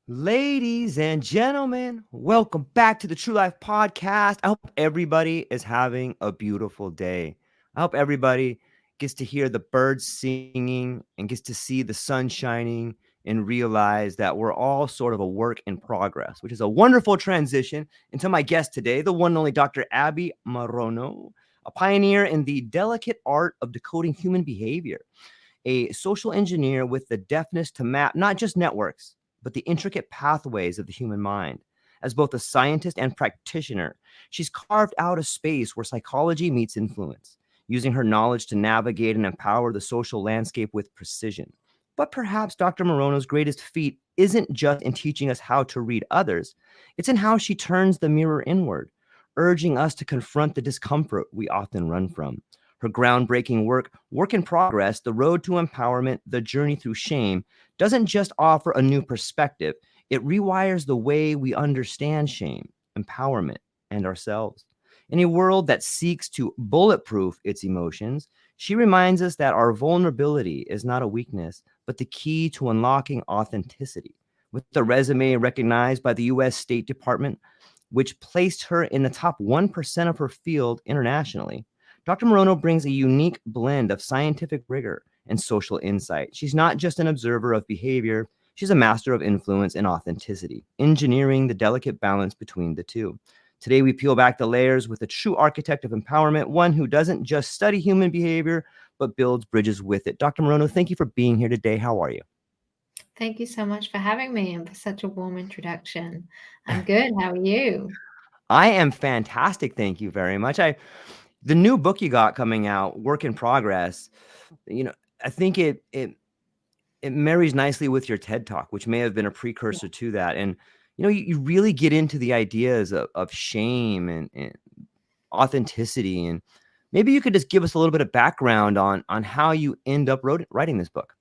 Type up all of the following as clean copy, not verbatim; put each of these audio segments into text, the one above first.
Ladies and gentlemen, welcome back to the True Life Podcast. I hope everybody is having a beautiful day. I hope everybody gets to hear the birds singing and gets to see the sun shining and realize that we're all sort of a work in progress, which is a wonderful transition into my guest today, the one and only Dr. Abbie Maroño, a pioneer in the delicate art of decoding human behavior, a social engineer with the deftness to map not just networks, but the intricate pathways of the human mind. As both a scientist and practitioner, she's carved out a space where psychology meets influence, using her knowledge to navigate and empower the social landscape with precision. But perhaps Dr. Maroño's greatest feat isn't just in teaching us how to read others, it's in how she turns the mirror inward, urging us to confront the discomfort we often run from. Her groundbreaking Work in Progress, The Road to Empowerment, The Journey Through Shame, doesn't just offer a new perspective, it rewires the way we understand shame, empowerment, and ourselves. In a world that seeks to bulletproof its emotions, she reminds us that our vulnerability is not a weakness, but the key to unlocking authenticity. With a resume recognized by the US State Department, which placed her in the top 1% of her field internationally, Dr. Maroño brings a unique blend of scientific rigor and social insight. She's not just an observer of behavior, she's a master of influence and authenticity, engineering the delicate balance between the two. Today, we peel back the layers with a true architect of empowerment, one who doesn't just study human behavior, but builds bridges with it. Dr. Maroño, thank you for being here today. How are you? Thank you so much for having me and for such a warm introduction. I'm good. How are you? I am fantastic. Thank you very much. The new book you got coming out, Work in Progress, you know, I think it marries nicely with your TED Talk, which may have been a Yeah. precursor to that. And you really get into the ideas of shame and authenticity. And maybe you could just give us a little bit of background on how you end up writing this book.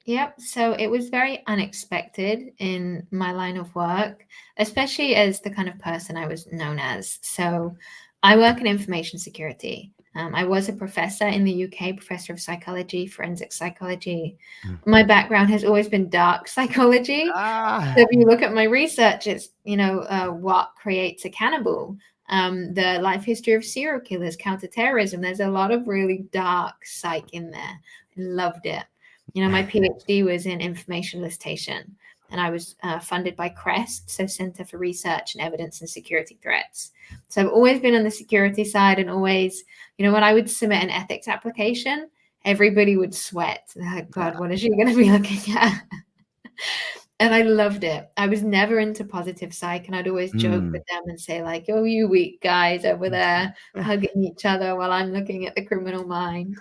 Yep. So it was very unexpected in my line of work, especially as the kind of person I was known as. So I work in information security. I was a professor in the UK, professor of psychology, forensic psychology. Mm. My background has always been dark psychology. So Ah, if you look at my research, it's, what creates a cannibal, the life history of serial killers, counterterrorism. There's a lot of really dark psych in there. I loved it. My PhD was in information elicitation, and I was funded by CREST, so Center for Research and Evidence and Security Threats. So I've always been on the security side, and always, when I would submit an ethics application, everybody would sweat. They're like, God, what is she going to be looking at? And I loved it. I was never into positive psych, and I'd always joke mm. with them and say, like, oh, you weak guys over there hugging each other while I'm looking at the criminal mind.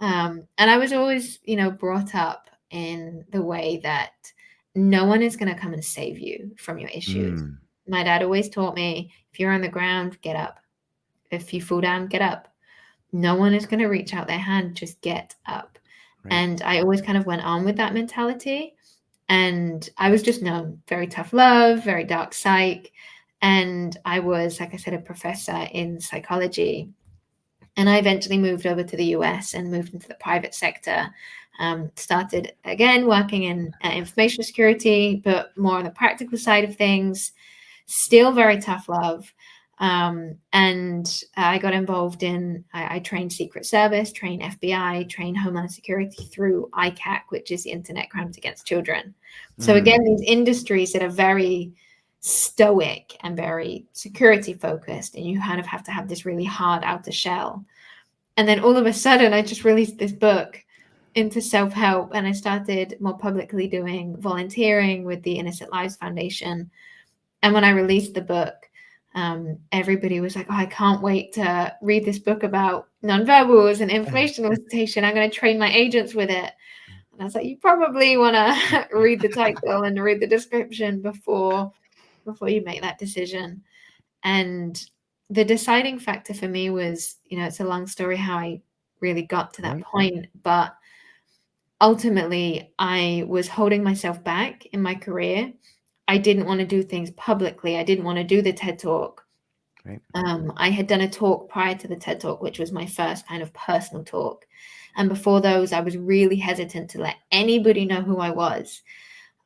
And I was always, brought up in the way that no one is going to come and save you from your issues. Mm. My dad always taught me, if you're on the ground, get up. If you fall down, get up. No one is going to reach out their hand, just get up. Right. And I always kind of went on with that mentality. And I was just known very tough love, very dark psych. And I was, like I said, a professor in psychology. And I eventually moved over to the US and moved into the private sector. Started again working in information security, but more on the practical side of things. Still very tough love. And I got involved I trained Secret Service, trained FBI, trained Homeland Security through ICAC, which is the Internet Crimes Against Children. So Mm. again, these industries that are very stoic and very security focused, and you kind of have to have this really hard outer shell. And then all of a sudden, I just released this book into self-help, and I started more publicly doing volunteering with the Innocent Lives Foundation. And when I released the book, everybody was like, oh, I can't wait to read this book about nonverbals and information elicitation. I'm going to train my agents with it. And I was like, you probably want to read the title and read the description before you make that decision. And the deciding factor for me was, it's a long story how I really got to that Right. point, but ultimately I was holding myself back in my career. I didn't want to do things publicly. I didn't want to do the TED Talk. Right. I had done a talk prior to the TED Talk, which was my first kind of personal talk. And before those, I was really hesitant to let anybody know who I was.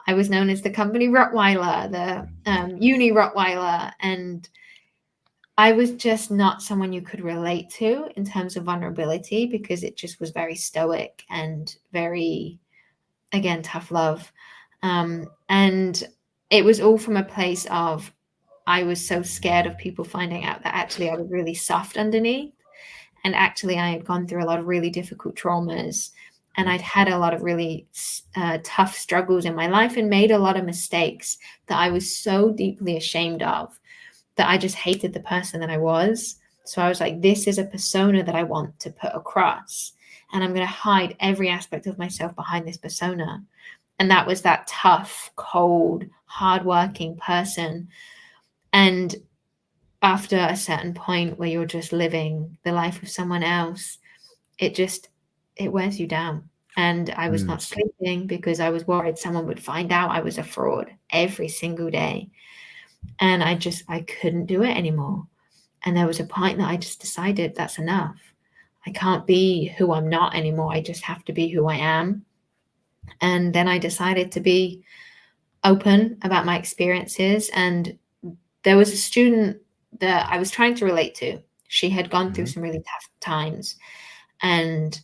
I was known as the company Rottweiler, the uni Rottweiler, and I was just not someone you could relate to in terms of vulnerability, because it just was very stoic and very, again, tough love. And it was all from a place of, I was so scared of people finding out that actually I was really soft underneath. And actually I had gone through a lot of really difficult traumas, and I'd had a lot of really tough struggles in my life and made a lot of mistakes that I was so deeply ashamed of, that I just hated the person that I was. So I was like, this is a persona that I want to put across, and I'm going to hide every aspect of myself behind this persona. And that was that tough, cold, hardworking person. And after a certain point where you're just living the life of someone else, it wears you down. And I was not sleeping because I was worried someone would find out I was a fraud every single day. And I couldn't do it anymore. And there was a point that I just decided that's enough. I can't be who I'm not anymore. I just have to be who I am. And then I decided to be open about my experiences. And there was a student that I was trying to relate to. She had gone through some really tough times. And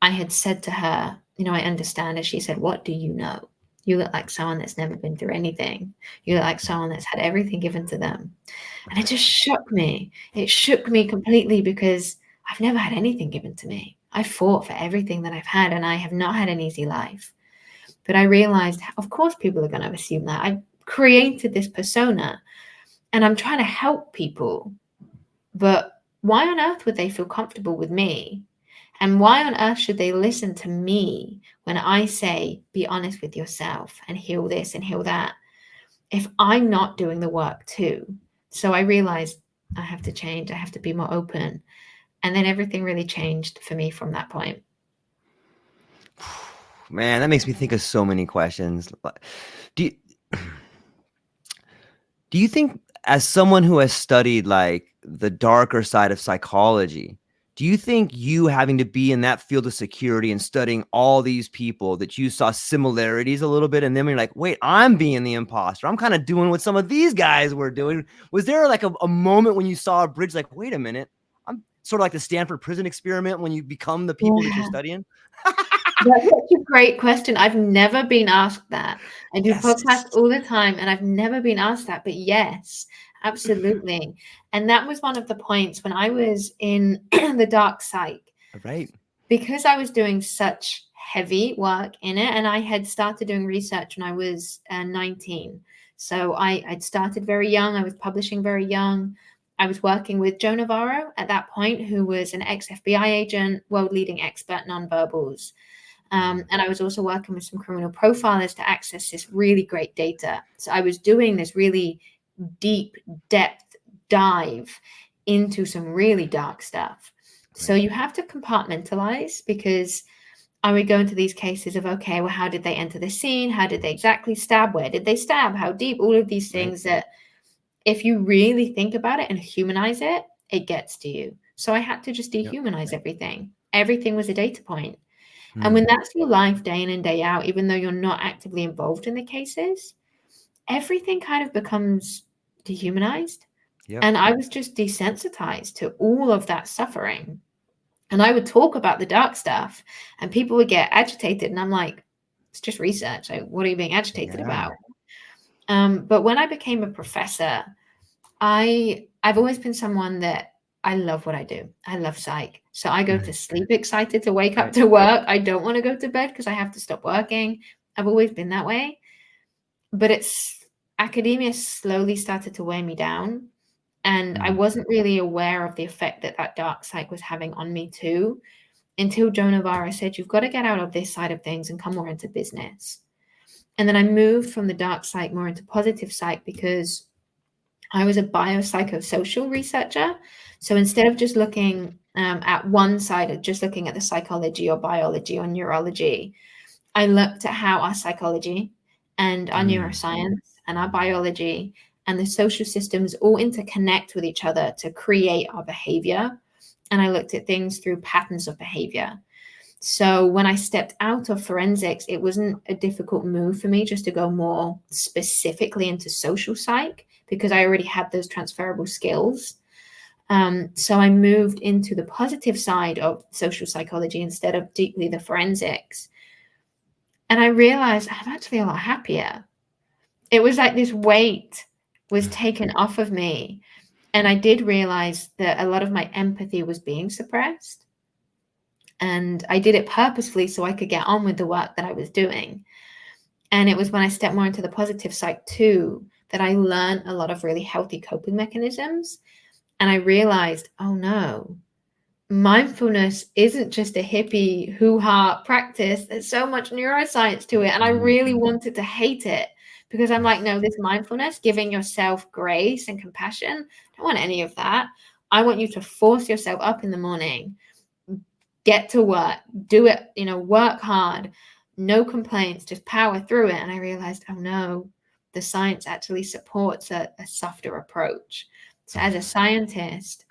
I had said to her, I understand. And she said, what do you know? You look like someone that's never been through anything. You look like someone that's had everything given to them. And it just shook me. It shook me completely, because I've never had anything given to me. I fought for everything that I've had, and I have not had an easy life. But I realized, of course, people are going to assume that. I created this persona, and I'm trying to help people. But why on earth would they feel comfortable with me? And why on earth should they listen to me when I say, be honest with yourself and heal this and heal that, if I'm not doing the work too? So I realized I have to change. I have to be more open. And then everything really changed for me from that point. Man, that makes me think of so many questions. Do you think, as someone who has studied like the darker side of psychology, do you think you having to be in that field of security and studying all these people, that you saw similarities a little bit, and then you're like, wait, I'm being the imposter. I'm kind of doing what some of these guys were doing. Was there like a moment when you saw a bridge, like, wait a minute, I'm sort of like the Stanford prison experiment when you become the people that you're studying? That's such a great question. I've never been asked that. I do Yes. podcasts all the time, and I've never been asked that. But yes, absolutely. And that was one of the points when I was in the dark psych. Right. Because I was doing such heavy work in it, and I had started doing research when I was 19. So I'd started very young. I was publishing very young. I was working with Joe Navarro at that point, who was an ex-FBI agent, world-leading expert nonverbals. And I was also working with some criminal profilers to access this really great data. So I was doing this really deep depth dive into some really dark stuff. So you have to compartmentalize, because I would go into these cases of, okay, well, how did they enter the scene? How did they exactly stab? Where did they stab? How deep? All of these things that, if you really think about it and humanize it, it gets to you. So I had to just dehumanize everything. Everything was a data point. And when that's your life day in and day out, even though you're not actively involved in the cases, everything kind of becomes dehumanized. And I was just desensitized to all of that suffering. And I would talk about the dark stuff, and people would get agitated. And I'm like, it's just research. Like, what are you being agitated about? But when I became a professor, I've always been someone that I love what I do. I love psych. So I go to sleep excited to wake up to work. I don't want to go to bed because I have to stop working. I've always been that way. But academia slowly started to weigh me down. And I wasn't really aware of the effect that dark psych was having on me too, until Joe Navarro said, you've got to get out of this side of things and come more into business. And then I moved from the dark psych more into positive psych, because I was a biopsychosocial researcher. So instead of just looking at one side of just looking at the psychology or biology or neurology, I looked at how our psychology and our neuroscience and our biology and the social systems all interconnect with each other to create our behavior. And I looked at things through patterns of behavior. So when I stepped out of forensics, it wasn't a difficult move for me just to go more specifically into social psych, because I already had those transferable skills. So I moved into the positive side of social psychology instead of deeply the forensics. And I realized I'm actually a lot happier. It was like this weight was taken off of me. And I did realize that a lot of my empathy was being suppressed. And I did it purposefully so I could get on with the work that I was doing. And it was when I stepped more into the positive side too that I learned a lot of really healthy coping mechanisms. And I realized, oh no, mindfulness isn't just a hippie hoo-ha practice. There's so much neuroscience to it. And I really wanted to hate it, because I'm like, no, this mindfulness, giving yourself grace and compassion, I don't want any of that. I want you to force yourself up in the morning, get to work, do it, work hard, no complaints, just power through it. And I realized, oh no, the science actually supports a softer approach. So as a scientist,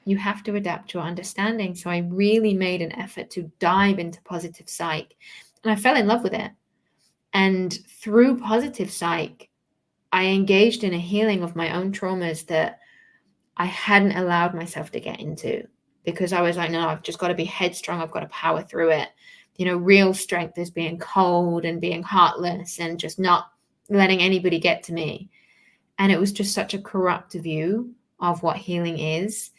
you have to adapt your understanding. So I really made an effort to dive into positive psych, and I fell in love with it. And through positive psych, I engaged in a healing of my own traumas that I hadn't allowed myself to get into, because I was like, no, I've just got to be headstrong. I've got to power through it. Real strength is being cold and being heartless and just not letting anybody get to me. And it was just such a corrupt view of what healing is.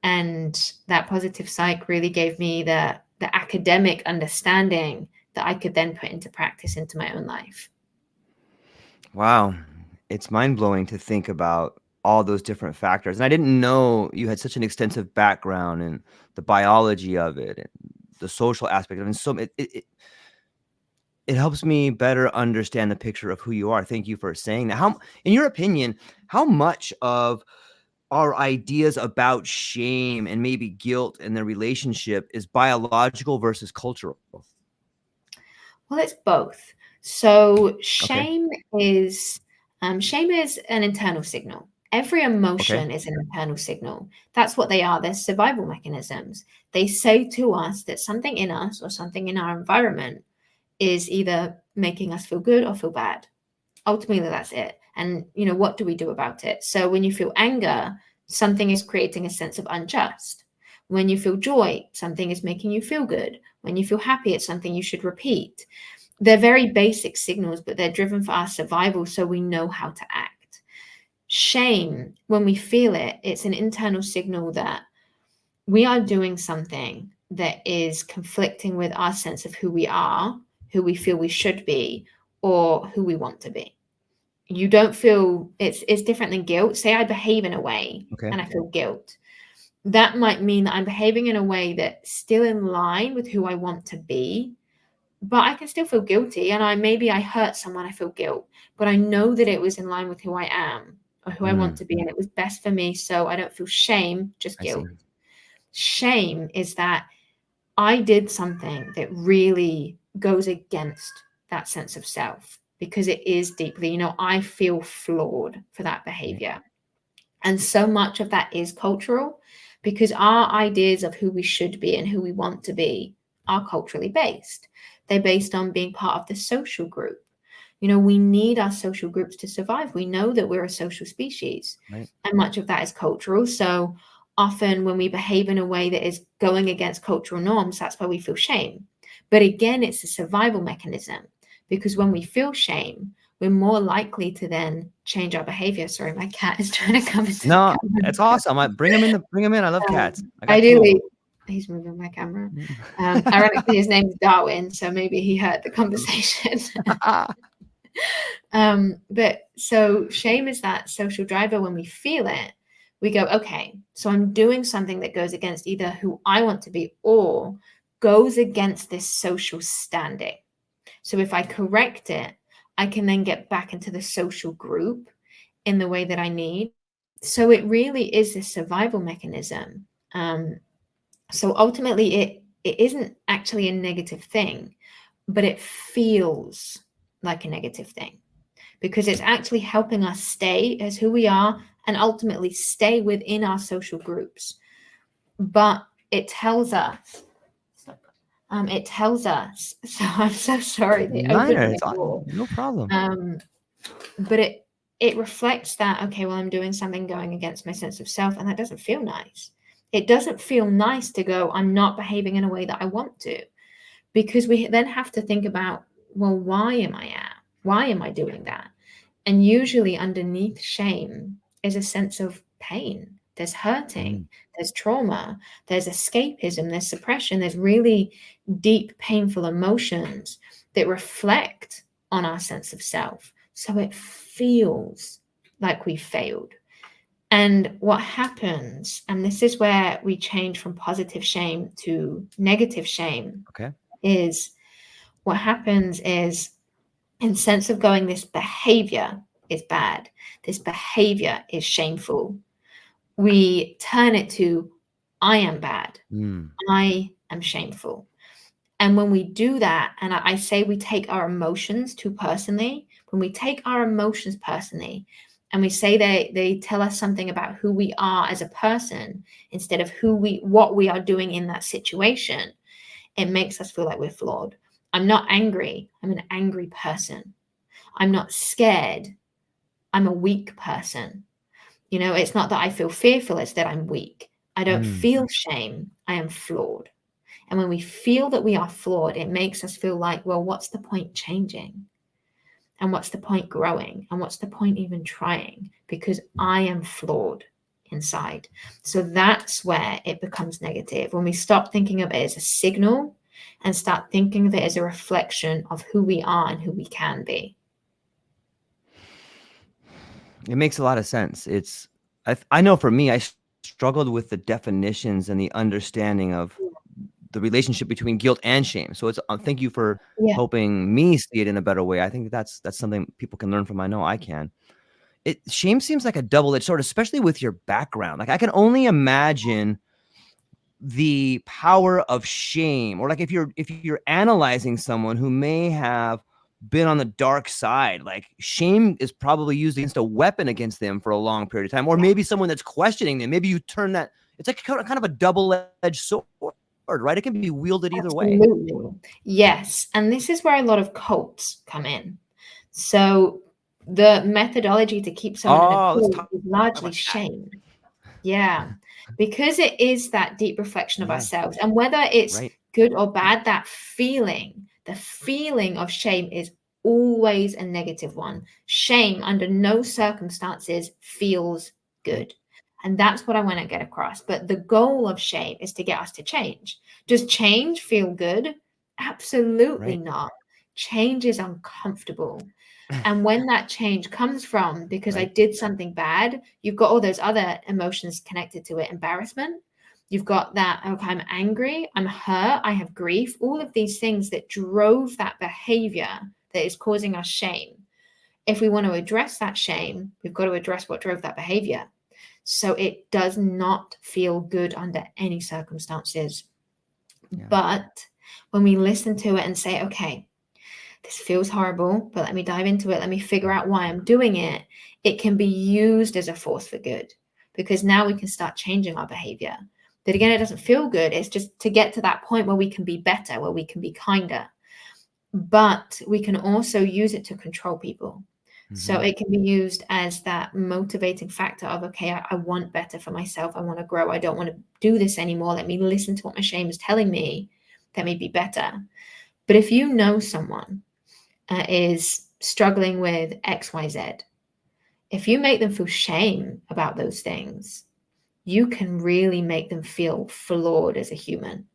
And that positive psych really gave me the academic understanding that I could then put into practice into my own life. Wow. It's mind-blowing to think about all those different factors. And I didn't know you had such an extensive background in the biology of it and the social aspect of it. And so it helps me better understand the picture of who you are. Thank you for saying that. How, in your opinion, how much of our ideas about shame and maybe guilt and their relationship is biological versus cultural? Well, it's both. So shame is an internal signal. Every emotion is an internal signal. That's what they are. They're survival mechanisms. They say to us that something in us or something in our environment is either making us feel good or feel bad. Ultimately, that's it. And, what do we do about it? So when you feel anger, something is creating a sense of unjust. When you feel joy, something is making you feel good. When you feel happy, it's something you should repeat. They're very basic signals, but they're driven for our survival, so we know how to act. Shame, when we feel it, it's an internal signal that we are doing something that is conflicting with our sense of who we are, who we feel we should be, or who we want to be. You don't feel it's different than guilt. Say I behave in a way and I feel guilt. That might mean that I'm behaving in a way that's still in line with who I want to be, but I can still feel guilty. And maybe I hurt someone, I feel guilt, but I know that it was in line with who I am or who I want to be, and it was best for me. So I don't feel shame, just guilt. Shame is that I did something that really goes against that sense of self, because it is deeply, I feel flawed for that behavior. And so much of that is cultural, because our ideas of who we should be and who we want to be are culturally based. They're based on being part of the social group. We need our social groups to survive. We know that we're a social species, and much of that is cultural. So often when we behave in a way that is going against cultural norms, that's why we feel shame. But again, it's a survival mechanism, because when we feel shame, we're more likely to then change our behavior. Sorry, my cat is trying to come into the camera. That's awesome. Bring him in. I love cats. Ideally, he's moving my camera. Ironically, his name's Darwin, so maybe he heard the conversation. But so shame is that social driver. When we feel it, we go, okay, so I'm doing something that goes against either who I want to be or goes against this social standing. So if I correct it, I can then get back into the social group in the way that I need. So it really is a survival mechanism. So ultimately, it isn't actually a negative thing, but it feels like a negative thing, because it's actually helping us stay as who we are and ultimately stay within our social groups. But it tells us It tells us. So I'm so sorry they Minor, opened the it's door. no problem. But it reflects that, okay, well, I'm doing something going against my sense of self, and that doesn't feel nice. It doesn't feel nice to go, I'm not behaving in a way that I want to, because we then have to think about, well, why am I doing that? And usually underneath shame is a sense of pain. There's hurting, there's trauma, there's escapism, there's suppression, there's really deep, painful emotions that reflect on our sense of self. So it feels like we failed. And what happens, and this is where we change from positive shame to negative shame, Okay. is what happens is, in sense of going, this behavior is bad, this behavior is shameful, we turn it to, I am bad, I am shameful. And when we do that, and I say we take our emotions too personally, when we take our emotions personally and we say they tell us something about who we are as a person instead of what we are doing in that situation, it makes us feel like we're flawed. I'm not angry, I'm an angry person. I'm not scared, I'm a weak person. You know, it's not that I feel fearful, it's that I'm weak. I don't feel shame, I am flawed. And when we feel that we are flawed, it makes us feel like, well, what's the point changing? And what's the point growing? And what's the point even trying? Because I am flawed inside. So that's where it becomes negative. When we stop thinking of it as a signal and start thinking of it as a reflection of who we are and who we can be. It makes a lot of sense. I know for me, I struggled with the definitions and the understanding of the relationship between guilt and shame. So it's thank you for helping me see it in a better way. I think that's something people can learn from. I know I can. Shame seems like a double-edged sword, especially with your background. Like I can only imagine the power of shame, or like if you're analyzing someone who may have been on the dark side, like shame is probably used against a weapon against them for a long period of time, or maybe someone that's questioning them. Maybe you turn that, it's like kind of a double-edged sword, right? It can be wielded either way. Absolutely. Yes. And this is where a lot of cults come in. So the methodology to keep someone in a Let's cult talk is largely about that. shame. Yeah. Because it is that deep reflection of Yeah. ourselves. And whether it's Right. good or bad, that feeling, the feeling of shame is always a negative one. Shame under no circumstances feels good. And that's what I want to get across. But the goal of shame is to get us to change. Does change feel good? Absolutely Right. not. Change is uncomfortable. And when that change comes from, because I Right. did something bad, you've got all those other emotions connected to it. Embarrassment. You've got that, okay, I'm angry, I'm hurt, I have grief, all of these things that drove that behavior that is causing us shame. If we want to address that shame, we've got to address what drove that behavior. So it does not feel good under any circumstances. Yeah. But when we listen to it and say, okay, this feels horrible, but let me dive into it. Let me figure out why I'm doing it. It can be used as a force for good, because now we can start changing our behavior. But again, it doesn't feel good. It's just to get to that point where we can be better, where we can be kinder. But we can also use it to control people. So it can be used as that motivating factor of, okay, I want better for myself. I want to grow. I don't want to do this anymore. Let me listen to what my shame is telling me. Let me be better. But if you know someone is struggling with XYZ, if you make them feel shame about those things, you can really make them feel flawed as a human.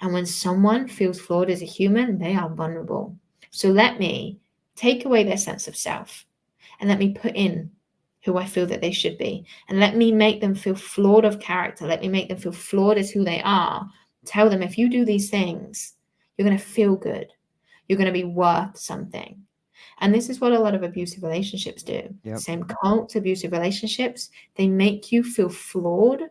And when someone feels flawed as a human, they are vulnerable. So let me take away their sense of self and let me put in who I feel that they should be. And let me make them feel flawed of character. Let me make them feel flawed as who they are. Tell them, if you do these things, you're going to feel good. You're going to be worth something. And this is what a lot of abusive relationships do. Yep. Same cult, abusive relationships, they make you feel flawed,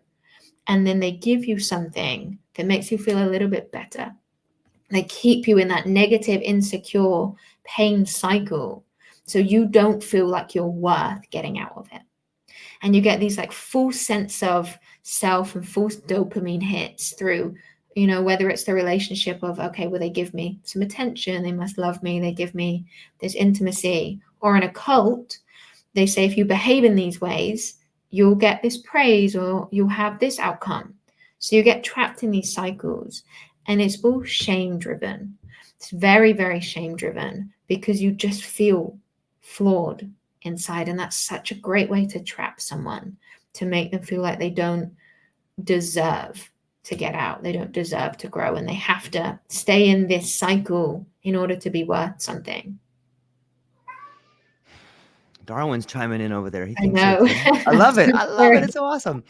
and then they give you something that makes you feel a little bit better. They keep you in that negative, insecure pain cycle, so you don't feel like you're worth getting out of it. And you get these like false sense of self and false dopamine hits through, whether it's the relationship of, okay, well, they give me some attention, they must love me, they give me this intimacy. Or in a cult, they say if you behave in these ways, you'll get this praise or you'll have this outcome. So you get trapped in these cycles, and it's all shame driven. It's very, very shame driven because you just feel flawed inside. And that's such a great way to trap someone, to make them feel like they don't deserve to get out. They don't deserve to grow, and they have to stay in this cycle in order to be worth something. Darwin's chiming in over there. He I thinks so know. too. I love it. I love it. It's so awesome.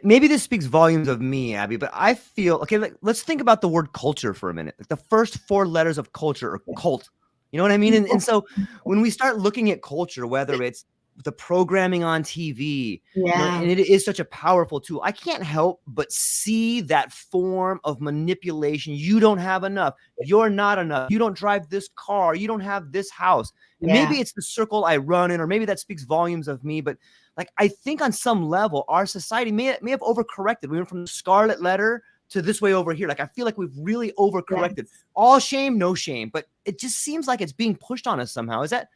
Maybe this speaks volumes of me, Abbie, but I feel, okay, let's think about the word culture for a minute. Like the first 4 letters of culture are cult. You know what I mean? And so when we start looking at culture, whether it's the programming on TV, and it is such a powerful tool, I can't help but see that form of manipulation. You don't have enough. You're not enough. You don't drive this car. You don't have this house. And maybe it's the circle I run in, or maybe that speaks volumes of me. But like, I think on some level, our society may have overcorrected. We went from the scarlet letter to this way over here. Like, I feel like we've really overcorrected. All shame, no shame. But it just seems like it's being pushed on us somehow. Is that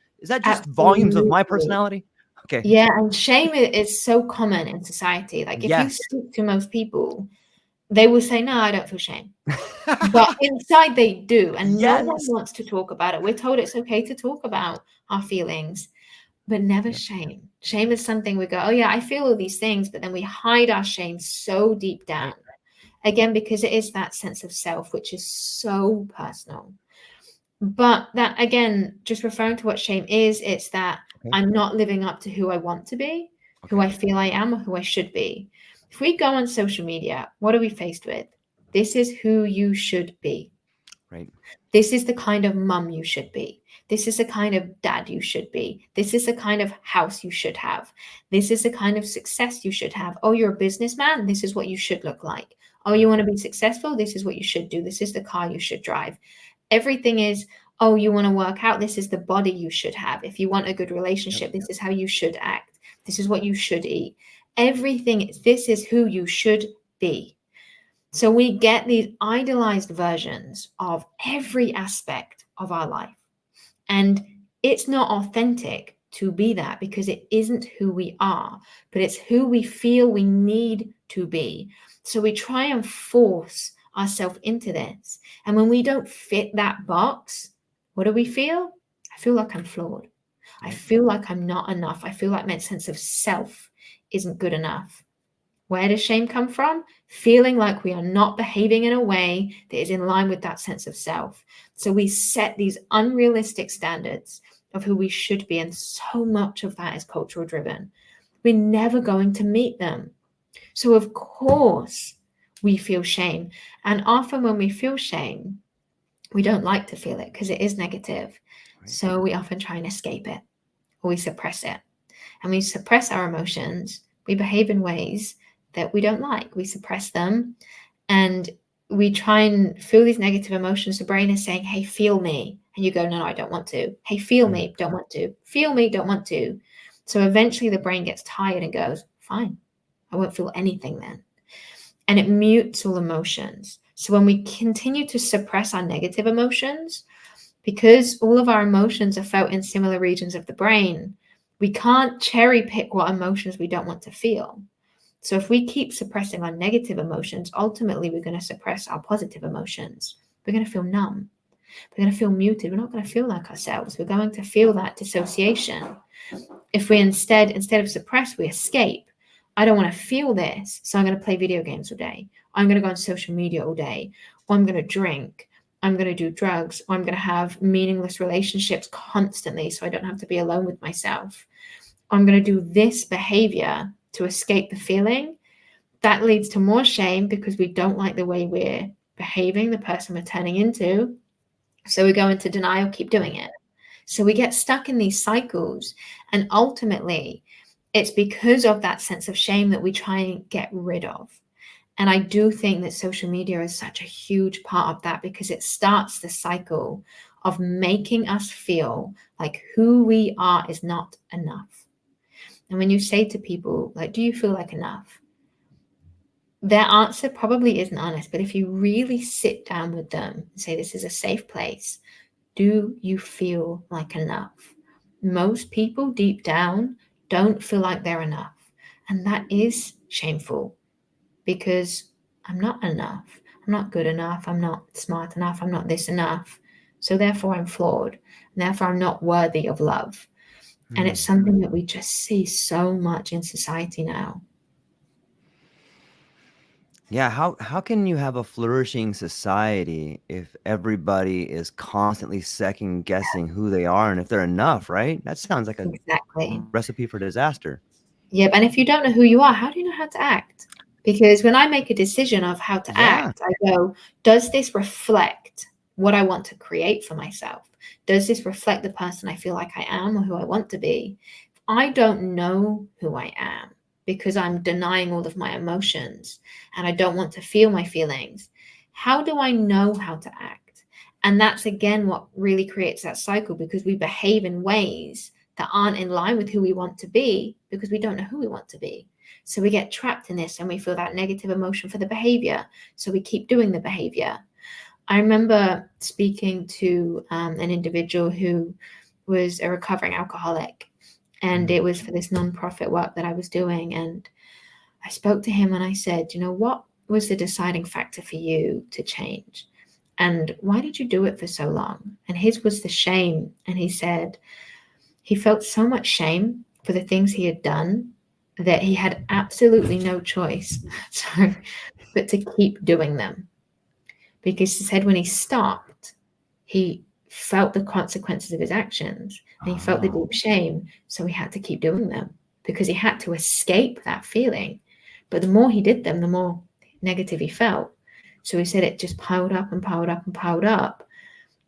just volumes of my personality? Okay. Yeah, and shame is so common in society. Like if you speak to most people, they will say, no, I don't feel shame. But inside they do. And no one wants to talk about it. We're told it's okay to talk about our feelings, but never shame. Shame is something we go, oh yeah, I feel all these things, but then we hide our shame so deep down. Again, because it is that sense of self, which is so personal. But that, again, just referring to what shame is, it's that I'm not living up to who I want to be, who I feel I am, or who I should be. If we go on social media, what are we faced with? This is who you should be. Right. This is the kind of mum you should be. This is the kind of dad you should be. This is the kind of house you should have. This is the kind of success you should have. Oh, you're a businessman? This is what you should look like. Oh, you want to be successful? This is what you should do. This is the car you should drive. Everything is, oh, you want to work out? This is the body you should have. If you want a good relationship, this is how you should act. This is what you should eat. Everything, this is who you should be. So we get these idealized versions of every aspect of our life. And it's not authentic to be that, because it isn't who we are, but it's who we feel we need to be. So we try and force ourselves into this. And when we don't fit that box, what do we feel? I feel like I'm flawed. I feel like I'm not enough. I feel like my sense of self isn't good enough. Where does shame come from? Feeling like we are not behaving in a way that is in line with that sense of self. So we set these unrealistic standards of who we should be. And so much of that is cultural driven. We're never going to meet them. So of course we feel shame. And often when we feel shame, we don't like to feel it because it is negative. Right. So we often try and escape it, or we suppress it. And we suppress our emotions. We behave in ways that we don't like. We suppress them, and we try and feel these negative emotions. The brain is saying, hey, feel me. And you go, no, I don't want to. Hey, feel me, don't want to. Feel me, don't want to. So eventually the brain gets tired and goes, fine, I won't feel anything then. And it mutes all emotions. So when we continue to suppress our negative emotions, because all of our emotions are felt in similar regions of the brain, we can't cherry pick what emotions we don't want to feel. So if we keep suppressing our negative emotions, ultimately we're going to suppress our positive emotions. We're going to feel numb. We're going to feel muted. We're not going to feel like ourselves. We're going to feel that dissociation. If we instead of suppress, we escape. I don't want to feel this, so I'm going to play video games all day. I'm going to go on social media all day. Or I'm going to drink. I'm going to do drugs. Or I'm going to have meaningless relationships constantly so I don't have to be alone with myself. Or I'm going to do this behavior to escape the feeling. That leads to more shame because we don't like the way we're behaving, the person we're turning into. So we go into denial, keep doing it. So we get stuck in these cycles. And ultimately, it's because of that sense of shame that we try and get rid of. And I do think that social media is such a huge part of that, because it starts the cycle of making us feel like who we are is not enough. And when you say to people, like, do you feel like enough? their answer probably isn't honest, but if you really sit down with them and say, this is a safe place, do you feel like enough? Most people deep down don't feel like they're enough. And that is shameful because I'm not enough. I'm not good enough. I'm not smart enough. I'm not this enough. So therefore I'm flawed. And therefore I'm not worthy of love. And it's something that we just see so much in society now. Yeah, how can you have a flourishing society if everybody is constantly second guessing who they are and if they're enough, right? That sounds like a Exactly. recipe for disaster. Yep. And if you don't know who you are, how do you know how to act? Because when I make a decision of how to Yeah. act, I go, does this reflect what I want to create for myself? Does this reflect the person I feel like I am or who I want to be? If I don't know who I am because I'm denying all of my emotions and I don't want to feel my feelings, how do I know how to act? And that's again what really creates that cycle, because we behave in ways that aren't in line with who we want to be because we don't know who we want to be. So we get trapped in this and we feel that negative emotion for the behavior. So we keep doing the behavior. I remember speaking to an individual who was a recovering alcoholic, and it was for this nonprofit work that I was doing. And I spoke to him and I said, you know, what was the deciding factor for you to change? And why did you do it for so long? And his was the shame. And he said he felt so much shame for the things he had done that he had absolutely no choice but to keep doing them. Because he said when he stopped, he felt the consequences of his actions and he felt the deep shame. So he had to keep doing them because he had to escape that feeling. But the more he did them, the more negative he felt. So he said it just piled up and piled up and piled up,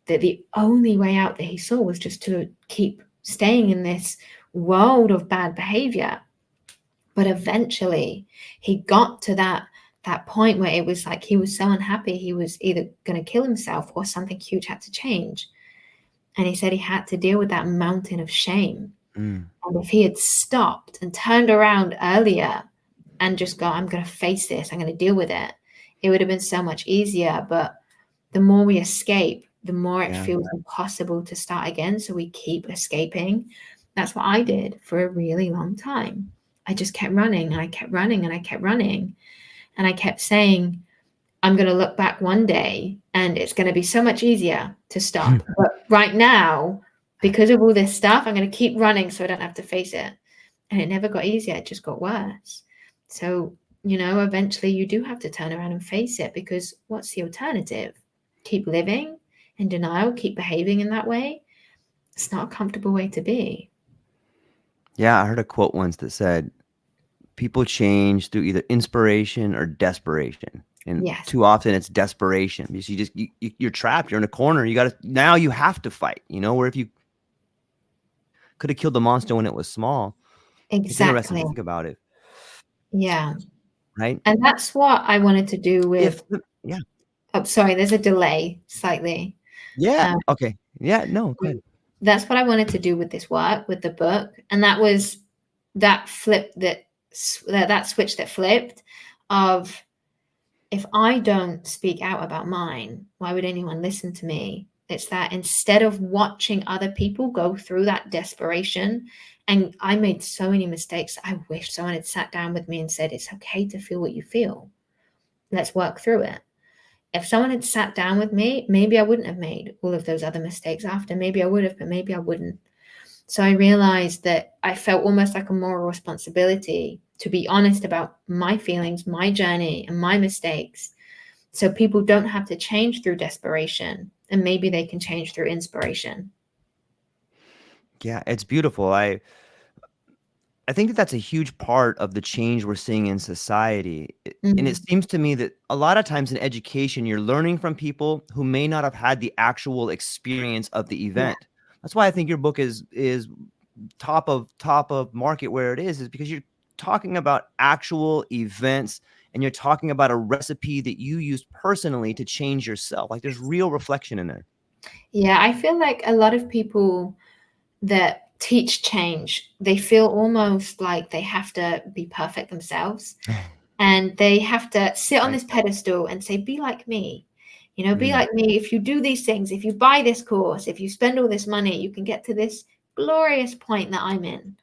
that the only way out that he saw was just to keep staying in this world of bad behavior. But eventually he got to that point where it was like he was so unhappy he was either going to kill himself or something huge had to change. And he said he had to deal with that mountain of shame. And if he had stopped and turned around earlier and just go, I'm going to face this, I'm going to deal with it, it would have been so much easier. But the more we escape, the more it feels impossible to start again. So we keep escaping. That's what I did for a really long time. I just kept running and I kept running and I kept running. And I kept saying, I'm going to look back one day and it's going to be so much easier to stop. But right now, because of all this stuff, I'm going to keep running so I don't have to face it. And it never got easier. It just got worse. So, you know, eventually you do have to turn around and face it, because what's the alternative? Keep living in denial, keep behaving in that way? It's not a comfortable way to be. Yeah, I heard a quote once that said, people change through either inspiration or desperation. And too often it's desperation because you're trapped. You're in a corner. Now you have to fight, you know, where if you could have killed the monster when it was small. It's interesting to think about it. Yeah. Right. And that's what I wanted to do with. Yeah. Oh, sorry, there's a delay slightly. Yeah. Okay. Yeah. No, go ahead. That's what I wanted to do with this work, with the book. And that was that flip, that switch that flipped of, if I don't speak out about mine, why would anyone listen to me? It's that instead of watching other people go through that desperation, and I made so many mistakes. I wish someone had sat down with me and said, it's okay to feel what you feel. Let's work through it. If someone had sat down with me, maybe I wouldn't have made all of those other mistakes after. Maybe I would have, but maybe I wouldn't. So I realized that I felt almost like a moral responsibility to be honest about my feelings, my journey, and my mistakes, so people don't have to change through desperation, and maybe they can change through inspiration. Yeah, it's beautiful. I think that that's a huge part of the change we're seeing in society. And it seems to me that a lot of times in education, you're learning from people who may not have had the actual experience of the event. That's why I think your book is top of market where it is because you're talking about actual events and you're talking about a recipe that you used personally to change yourself. Like there's real reflection in there. Yeah, I feel like a lot of people that teach change, they feel almost like they have to be perfect themselves. and they have to sit on Right. this pedestal and say, be like me. Be like me. If you do these things, if you buy this course, if you spend all this money, you can get to this glorious point that I'm in.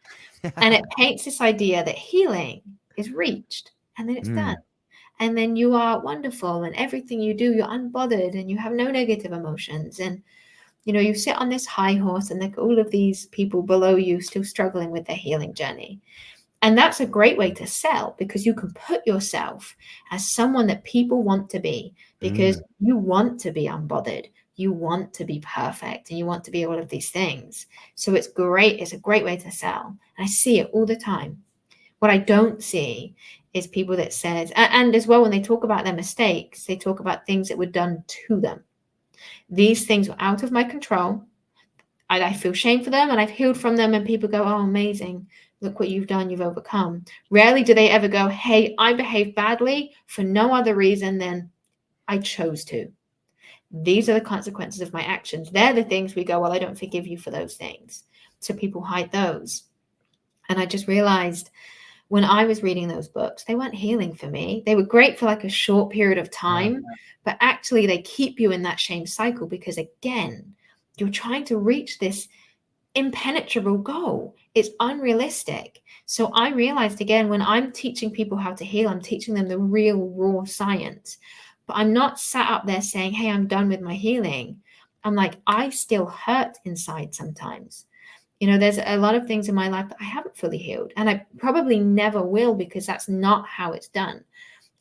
And it paints this idea that healing is reached and then it's done. And then you are wonderful, and everything you do, you're unbothered and you have no negative emotions. And, you sit on this high horse and like all of these people below you still struggling with their healing journey. And that's a great way to sell, because you can put yourself as someone that people want to be, because you want to be unbothered. You want to be perfect, and you want to be all of these things. So it's great. It's a great way to sell. And I see it all the time. What I don't see is people that says, and as well, when they talk about their mistakes, they talk about things that were done to them. These things were out of my control. I feel shame for them, and I've healed from them, and people go, oh, amazing. Look what you've done. You've overcome. Rarely do they ever go, hey, I behaved badly for no other reason than I chose to. These are the consequences of my actions. They're the things we go, well, I don't forgive you for those things. So people hide those. And I just realized when I was reading those books, they weren't healing for me. They were great for like a short period of time, but actually they keep you in that shame cycle, because again, you're trying to reach this impenetrable goal. It's unrealistic. So I realized, again, when I'm teaching people how to heal, I'm teaching them the real raw science. But I'm not sat up there saying, hey, I'm done with my healing. I'm like, I still hurt inside sometimes. There's a lot of things in my life that I haven't fully healed, and I probably never will, because that's not how it's done.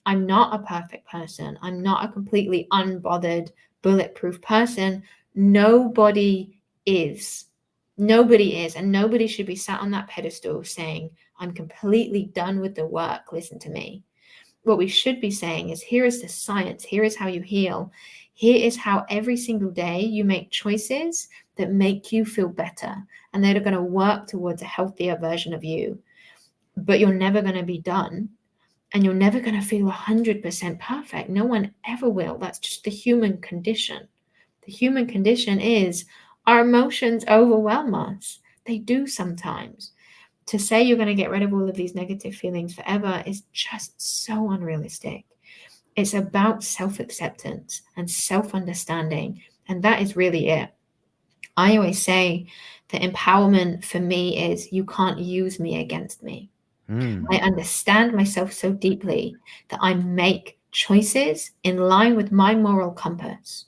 I'm not a perfect person. I'm not a completely unbothered, bulletproof person. Nobody is. Nobody is. And nobody should be sat on that pedestal saying, I'm completely done with the work. Listen to me. What we should be saying is, here is the science. Here is how you heal. Here is how every single day you make choices that make you feel better, and that are going to work towards a healthier version of you. But you're never going to be done, and you're never going to feel 100% perfect. No one ever will. That's just the human condition. The human condition is our emotions overwhelm us. They do sometimes. To say you're going to get rid of all of these negative feelings forever is just so unrealistic. It's about self-acceptance and self-understanding, and that is really it. I always say that empowerment for me is, you can't use me against me. I understand myself so deeply that I make choices in line with my moral compass,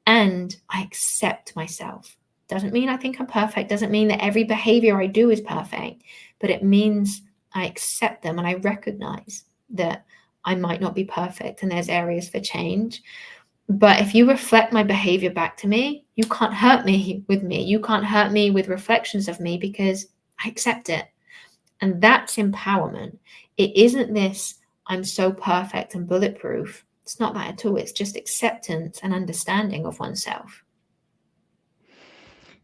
and I accept myself. Doesn't mean I think I'm perfect, doesn't mean that every behavior I do is perfect, but it means I accept them, and I recognize that I might not be perfect and there's areas for change. But if you reflect my behavior back to me, you can't hurt me with me. You can't hurt me with reflections of me, because I accept it. And that's empowerment. It isn't this, I'm so perfect and bulletproof. It's not that at all. It's just acceptance and understanding of oneself.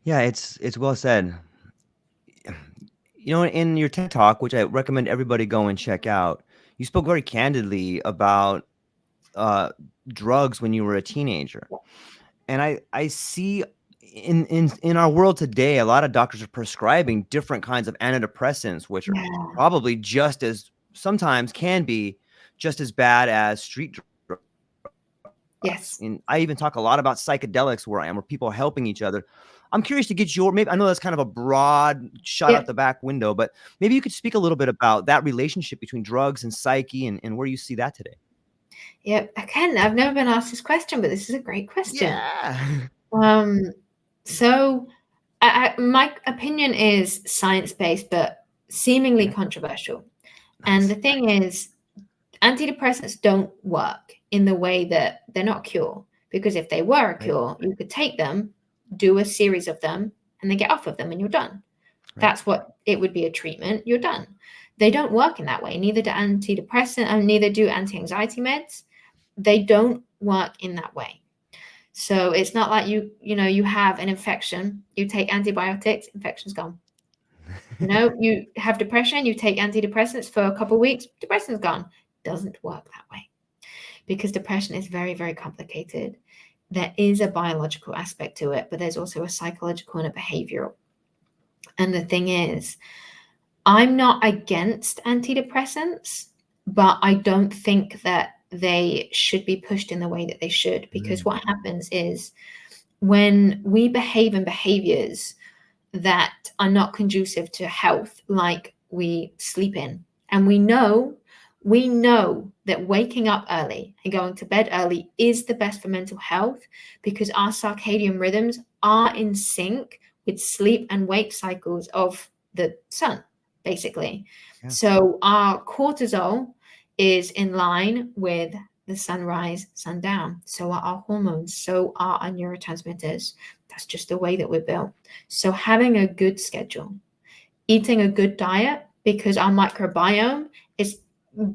Yeah, it's well said. In your TED Talk, which I recommend everybody go and check out, you spoke very candidly about drugs when you were a teenager. And I see in our world today, a lot of doctors are prescribing different kinds of antidepressants, which are probably just as, sometimes can be just as bad as street drugs. Yes. And I even talk a lot about psychedelics where I am, where people are helping each other. I'm curious to get maybe I know that's kind of a broad shot out the back window, but maybe you could speak a little bit about that relationship between drugs and psyche, and where you see that today. Yep. Again, I've never been asked this question, but this is a great question. Yeah. So my opinion is science-based, but seemingly controversial. Nice. And the thing is, antidepressants don't work in the way that they're not a cure. Because if they were a cure, you could take them, do a series of them, and then get off of them, and you're done. That's what it would be, a treatment. You're done. They don't work in that way. Neither do antidepressant, and neither do anti-anxiety meds. They don't work in that way. So it's not like you have an infection, you take antibiotics, infection's gone. You have depression, you take antidepressants for a couple of weeks, depression's gone. Doesn't work that way, because depression is very, very complicated. There is a biological aspect to it, but there's also a psychological and a behavioral. And the thing is, I'm not against antidepressants. but I don't think that they should be pushed in the way that they should, because what happens is when we behave in behaviors that are not conducive to health, like we sleep in, and we know that waking up early and going to bed early is the best for mental health, because our circadian rhythms are in sync with sleep and wake cycles of the sun, basically. Yeah. So our cortisol is in line with the sunrise, sundown. So are our hormones, so are our neurotransmitters. That's just the way that we're built. So having a good schedule, eating a good diet, because our microbiome is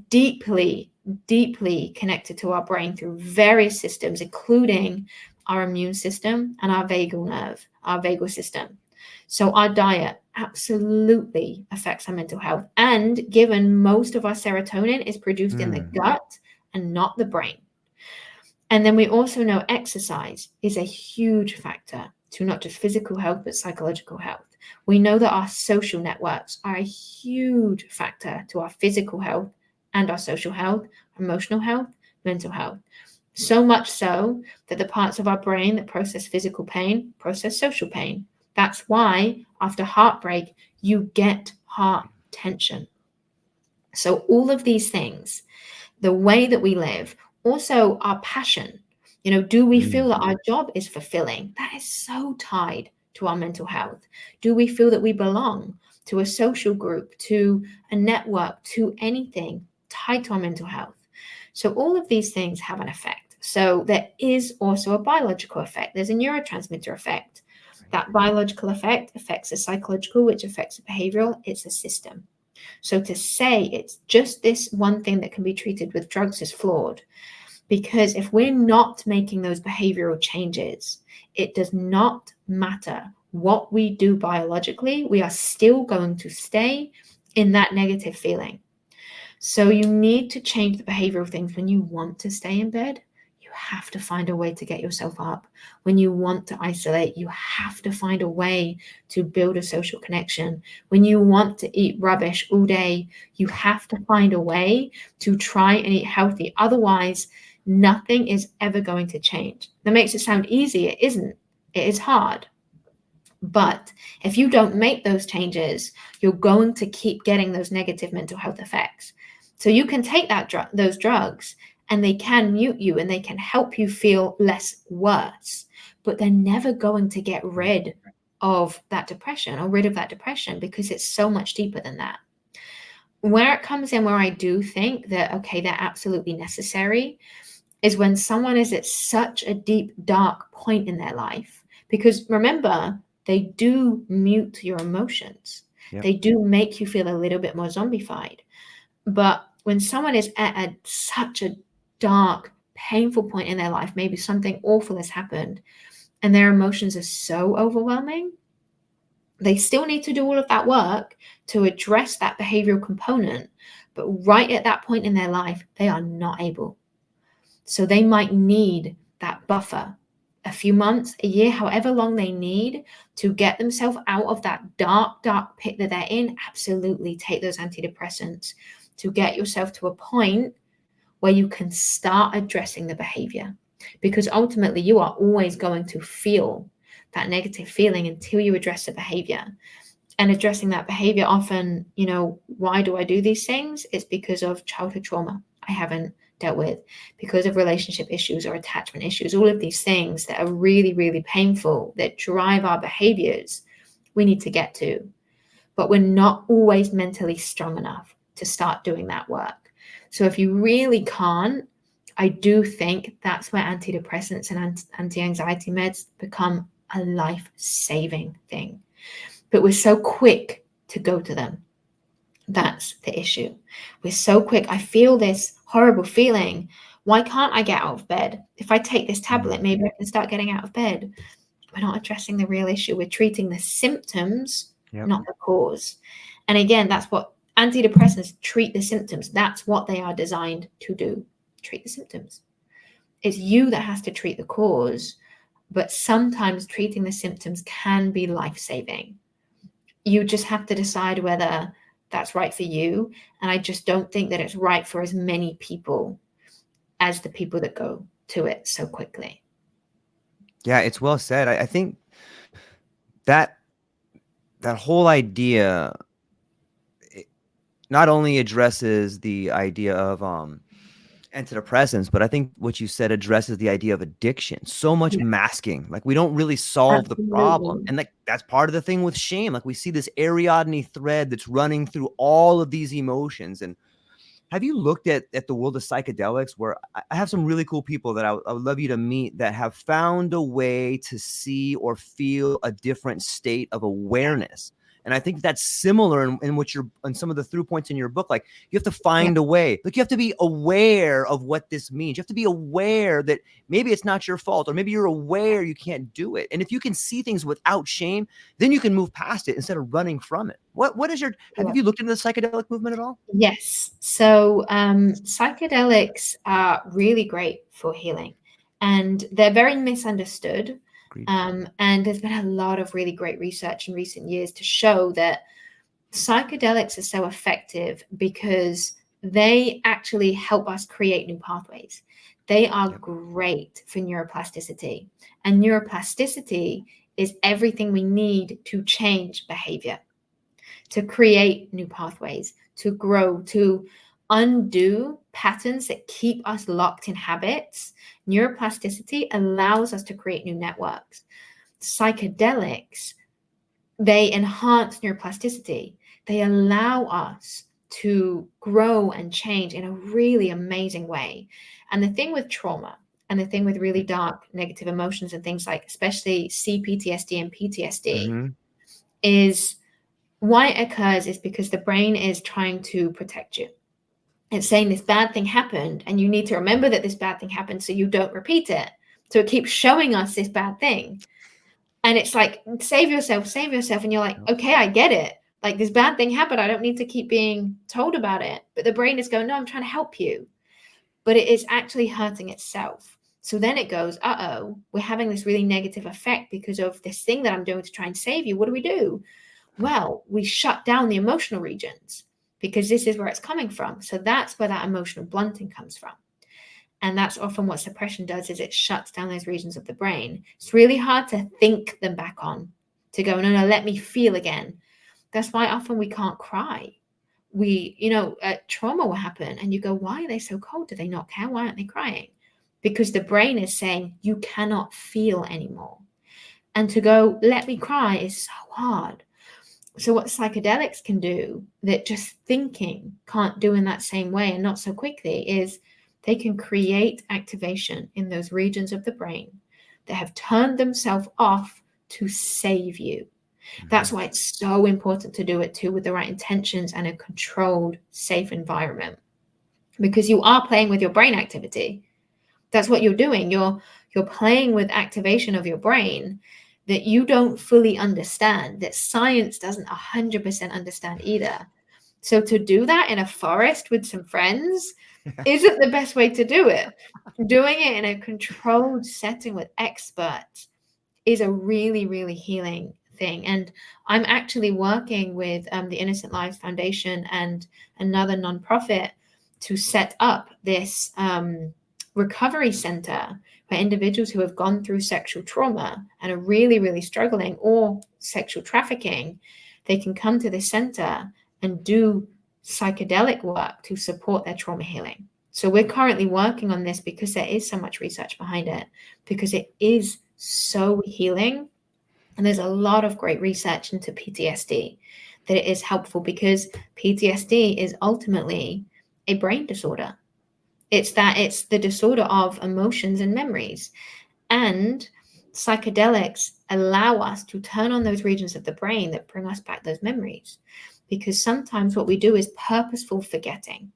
deeply, deeply connected to our brain through various systems, including our immune system and our vagal nerve, our vagal system. So our diet absolutely affects our mental health. And given most of our serotonin is produced in the gut and not the brain. And then we also know exercise is a huge factor to not just physical health, but psychological health. We know that our social networks are a huge factor to our physical health and our social health, emotional health, mental health. So much so that the parts of our brain that process physical pain process social pain. That's why after heartbreak, you get heart tension. So all of these things, the way that we live, also our passion, do we feel that our job is fulfilling? That is so tied to our mental health. Do we feel that we belong to a social group, to a network, to anything tied to our mental health? So all of these things have an effect. So there is also a biological effect. There's a neurotransmitter effect. That biological effect affects the psychological, which affects the behavioral. It's a system. So to say it's just this one thing that can be treated with drugs is flawed, because if we're not making those behavioral changes, it does not matter what we do biologically, we are still going to stay in that negative feeling. So you need to change the behavioral things. When you want to stay in bed, you have to find a way to get yourself up. When you want to isolate, you have to find a way to build a social connection. When you want to eat rubbish all day, you have to find a way to try and eat healthy. Otherwise, nothing is ever going to change. That makes it sound easy. It isn't. It is hard. But if you don't make those changes, you're going to keep getting those negative mental health effects. So you can take those drugs, and they can mute you and they can help you feel less worse, but they're never going to get rid of that depression because it's so much deeper than that. Where it comes in, where I do think that, okay, they're absolutely necessary, is when someone is at such a deep, dark point in their life. Because remember, they do mute your emotions. Yep. They do make you feel a little bit more zombified. But when someone is at such a dark, painful point in their life, maybe something awful has happened, and their emotions are so overwhelming, they still need to do all of that work to address that behavioral component. But right at that point in their life, they are not able. So they might need that buffer, a few months, a year, however long they need to get themselves out of that dark, dark pit that they're in. Absolutely take those antidepressants to get yourself to a point where you can start addressing the behavior. Because ultimately, you are always going to feel that negative feeling until you address the behavior. And addressing that behavior often, why do I do these things? It's because of childhood trauma I haven't dealt with, because of relationship issues or attachment issues, all of these things that are really, really painful, that drive our behaviors, we need to get to. But we're not always mentally strong enough to start doing that work. So if you really can't, I do think that's where antidepressants and anti-anxiety meds become a life-saving thing. But we're so quick to go to them. That's the issue. We're so quick. I feel this horrible feeling. Why can't I get out of bed? If I take this tablet, maybe I can start getting out of bed. We're not addressing the real issue. We're treating the symptoms, not the cause. And again, that's what antidepressants treat, the symptoms. That's what they are designed to do. Treat the symptoms. It's you that has to treat the cause, but sometimes treating the symptoms can be life-saving. You just have to decide whether that's right for you. And I just don't think that it's right for as many people as the people that go to it so quickly. Yeah, it's well said. I think that whole idea not only addresses the idea of antidepressants, but I think what you said addresses the idea of addiction. So much Yeah, masking, like we don't really solve the problem. absolutely. And like that's part of the thing with shame. Like we see this Ariadne thread that's running through all of these emotions. And have you looked at the world of psychedelics, where I have some really cool people that I would love you to meet that have found a way to see or feel a different state of awareness? And I think that's similar in what you're in some of the through points in your book. Like you have to Yeah. find a way. Like you have to be aware of what this means. You have to be aware that maybe it's not your fault, or maybe you're aware you can't do it. And if you can see things without shame, then you can move past it instead of running from it. What is your have Yeah. you looked into the psychedelic movement at all? Yes. So psychedelics are really great for healing, and they're very misunderstood. Agreed. And there's been a lot of really great research in recent years to show that psychedelics are so effective because they actually help us create new pathways. They are Yep. great for neuroplasticity, and neuroplasticity is everything we need to change behavior, to create new pathways, to grow, to undo patterns that keep us locked in habits. Neuroplasticity allows us to create new networks. Psychedelics, they enhance neuroplasticity. They allow us to grow and change in a really amazing way. And the thing with trauma and the thing with really dark negative emotions and things like especially CPTSD and PTSD Mm-hmm. is why it occurs is because the brain is trying to protect you. It's saying this bad thing happened and you need to remember that this bad thing happened so you don't repeat it. So it keeps showing us this bad thing. And it's like, save yourself, save yourself. And you're like, Yep. okay, I get it. Like this bad thing happened. I don't need to keep being told about it. But the brain is going, no, I'm trying to help you. But it is actually hurting itself. So then it goes, uh-oh, we're having this really negative effect because of this thing that I'm doing to try and save you. What do we do? Well, we shut down the emotional regions because this is where it's coming from. So that's where that emotional blunting comes from. And that's often what suppression does, is it shuts down those regions of the brain. It's really hard to think them back on, to go, no, let me feel again. That's why often we can't cry. Trauma will happen and you go, why are they so cold? Do they not care? Why aren't they crying? Because the brain is saying you cannot feel anymore. And to go, let me cry is so hard. So what psychedelics can do that just thinking can't do in that same way and not so quickly is they can create activation in those regions of the brain that have turned themselves off to save you. That's why it's so important to do it too with the right intentions and a controlled, safe environment, because you are playing with your brain activity. That's what you're doing. You're playing with activation of your brain that you don't fully understand, that science doesn't 100% understand either. So to do that in a forest with some friends isn't the best way to do it. Doing it in a controlled setting with experts is a really, really healing thing. And I'm actually working with the Innocent Lives Foundation and another nonprofit to set up this recovery center for individuals who have gone through sexual trauma and are really, really struggling, or sexual trafficking. They can come to this center and do psychedelic work to support their trauma healing. So we're currently working on this because there is so much research behind it, because it is so healing. And there's a lot of great research into PTSD that it is helpful, because PTSD is ultimately a brain disorder. It's the disorder of emotions and memories. And psychedelics allow us to turn on those regions of the brain that bring us back those memories. Because sometimes what we do is purposeful forgetting.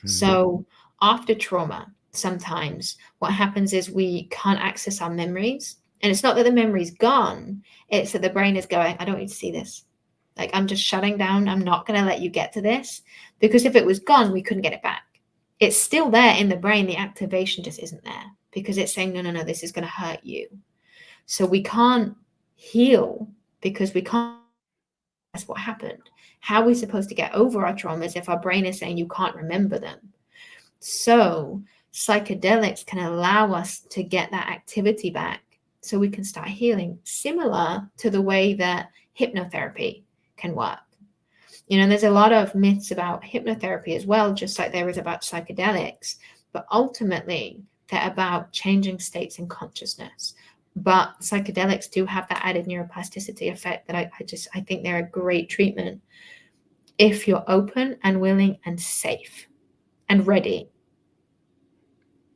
So after trauma, sometimes what happens is we can't access our memories. And it's not that the memory's gone, it's that the brain is going, I don't need to see this. Like, I'm just shutting down. I'm not going to let you get to this. Because if it was gone, we couldn't get it back. It's still there in the brain. The activation just isn't there because it's saying, no, this is going to hurt you. So we can't heal because we can't. That's what happened. How are we supposed to get over our traumas if our brain is saying you can't remember them? So psychedelics can allow us to get that activity back so we can start healing, similar to the way that hypnotherapy can work. There's a lot of myths about hypnotherapy as well, just like there is about psychedelics, but ultimately they're about changing states in consciousness. But psychedelics do have that added neuroplasticity effect that I think they're a great treatment if you're open and willing and safe and ready.